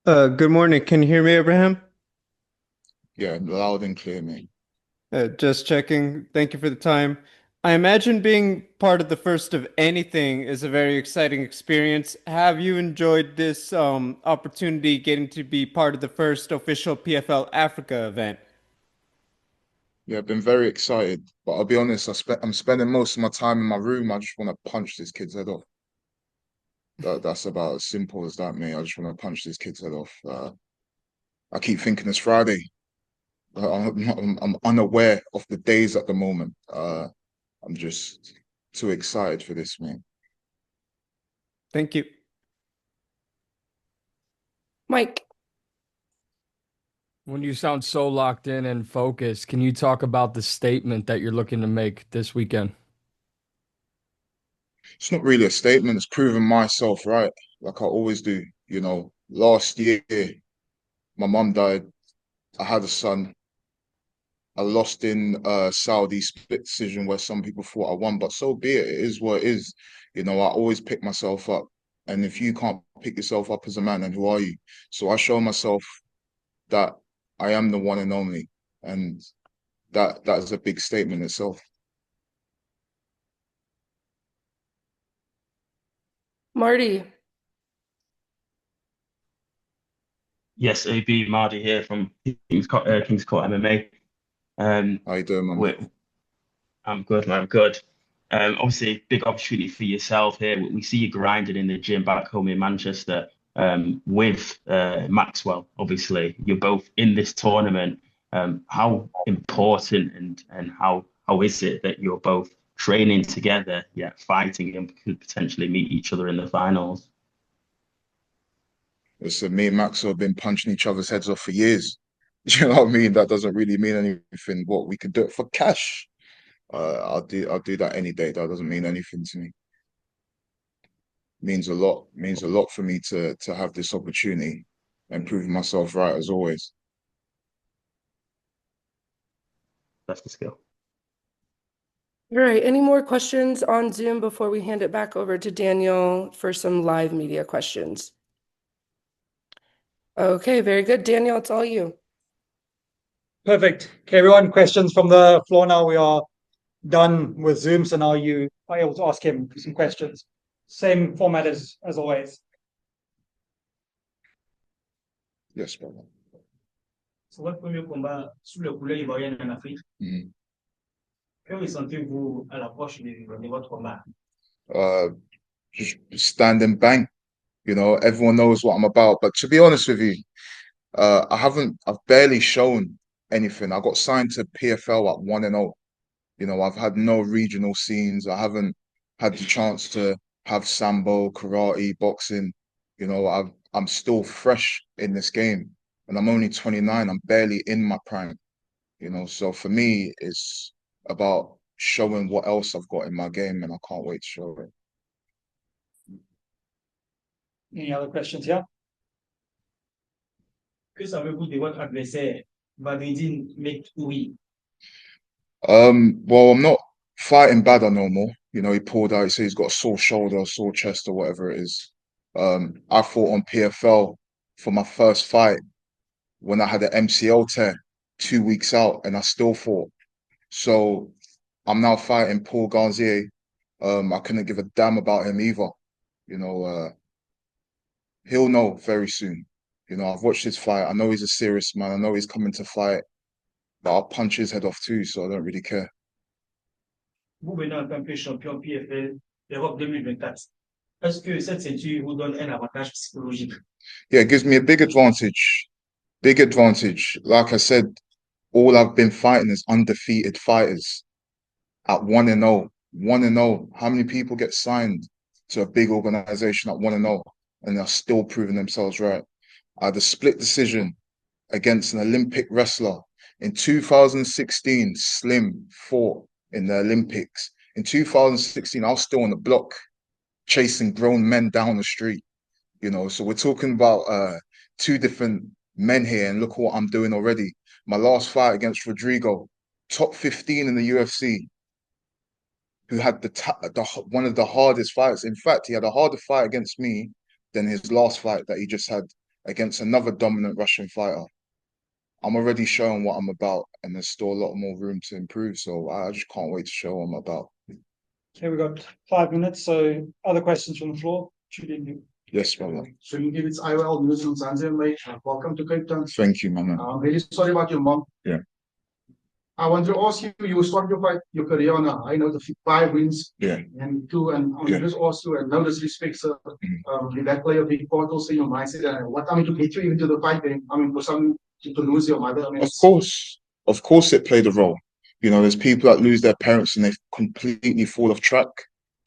Good morning. Can you hear me, Abraham? Yeah, loud and clear, mate. Just checking. Thank you for the time. I imagine being part of the first of anything is a very exciting experience. Have you enjoyed this opportunity getting to be part of the first official PFL Africa event? Yeah, I've been very excited, but I'll be honest, I'm spending most of my time in my room. I just want to punch this kid's head off. That's about as simple as that, mate. I just want to punch this kid's head off. I keep thinking it's Friday. I'm unaware of the days at the moment. I'm just too excited for this, mate. Thank you. Mike, When you sound so locked in and focused, can you talk about the statement that you're looking to make this weekend? It's not really a statement. It's proving myself right, like I always do. Last year my mum died. I had a son. I lost in Saudi split decision where some people thought I won, but so be it. It is what it is. I always pick myself up. And if you can't pick yourself up as a man, then who are you? So I show myself that I am the one and only. And that is a big statement itself. Marty, Yes, AB Mardy here from King's Court MMA. How you doing, man? we I'm good, man. I'm good. Obviously, big opportunity for yourself here. We see you grinding in the gym back home in Manchester with Maxwell. Obviously, you're both in this tournament. How important and how is it that you're both training together, yet fighting and could potentially meet each other in the finals? Listen, me and Maxwell have been punching each other's heads off for years. You know what I mean? That doesn't really mean anything. What we could do it for cash. I'll do that any day. That doesn't mean anything to me. Means a lot. Means a lot for me to have this opportunity and prove myself right as always. That's the skill. all right. Any more questions on Zoom before we hand it back over to Daniel for some live media questions? Okay, very good. Daniel, it's all you. Perfect. Okay, everyone, questions from the floor now. We are done with Zoom, so now you are able to ask him some questions. Same format as always. Yes, brother. C'est votre premier combat sous le couleur ivoirienne en Afrique. Mhm. Que ressentez-vous à l'approche de votre combat? Uh, just stand and bang. Everyone knows what I'm about. But to be honest with you, I've barely shown anything. I got signed to PFL at 1-0. I've had no regional scenes. I haven't had the chance to have sambo, karate, boxing. I'm still fresh in this game, and I'm only 29. I'm barely in my prime. So for me, it's about showing what else I've got in my game, and I can't wait to show it. Any other questions here? Que savez-vous de votre adversaire, Badreddine Mektouri? Well, I'm not fighting Badder no more. He pulled out. He said he's got a sore shoulder, a sore chest, or whatever it is. I fought on PFL for my first fight when I had an MCL tear 2 weeks out, and I still fought. So I'm now fighting Paul Garzier. I couldn't give a damn about him either. You know, uh, he'll know very soon. I've watched his fight. I know he's a serious man. I know he's coming to fight, but I'll punch his head off too, so I don't really care. Vous venez en tant que champion PFL d'Europe 2024. Est-ce que cette ceinture vous donne un avantage psychologique? Yeah, it gives me a big advantage. Big advantage. Like I said, all I've been fighting is undefeated fighters at 1-0. 1-0. How many people get signed to a big organization at 1-0 and they're still proving themselves right? I had a split decision against an Olympic wrestler in 2016. Slim fought in the Olympics. In 2016, I was still on the block chasing grown men down the street. So we're talking about two different men here, and look what I'm doing already. My last fight against Rodrigo, top 15 in the UFC, who had one of the hardest fights. In fact, he had a harder fight against me than his last fight that he just had against another dominant Russian fighter, I'm already showing what I'm about, and there's still a lot more room to improve. So I just can't wait to show what I'm about. Okay, we've got 5 minutes. So other questions from the floor? Yes, brother. So it's IOL News from Zanzibar, mate. Welcome to Cape Town. Thank you, man. I'm really sorry about your mom. Yeah. I want to ask you, you started your career on a high note of 5 wins Yeah. and 2, and I want to just ask you, and no disrespect, sir, did that play a big part also in your mindset? And what, I mean, to get you into the fight then, I mean, for some to lose your mother, I mean, Of course it played a role. You know, there's people that lose their parents and they completely fall off track.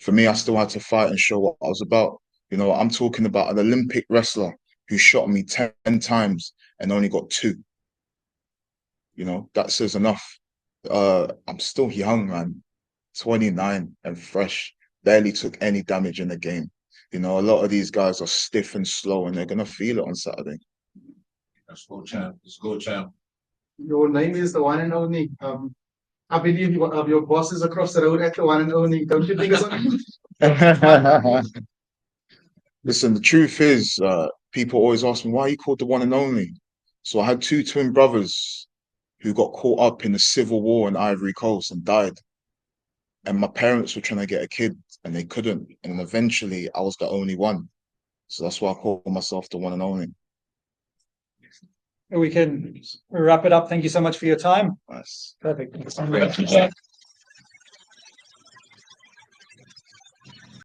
For me, I still had to fight and show what I was about. You know, I'm talking about an Olympic wrestler who shot me 10 times and only got 2. You know, that says enough. I'm still young, man. 29 and fresh. Barely took any damage in the game. You know, a lot of these guys are stiff and slow and they're going to feel it on Saturday. let's go, champ. Let's go, champ. Your name is the one and only. I believe your boss is across the road at the one and only. Don't you think so? Listen, the truth is, people always ask me, why are you called the one and only? So I had 2 twin brothers who got caught up in the civil war in Ivory Coast and died. And my parents were trying to get a kid and they couldn't. And eventually I was the only one. So that's why I call myself the one and only. We can wrap it up. Thank you so much for your time. Nice. Perfect.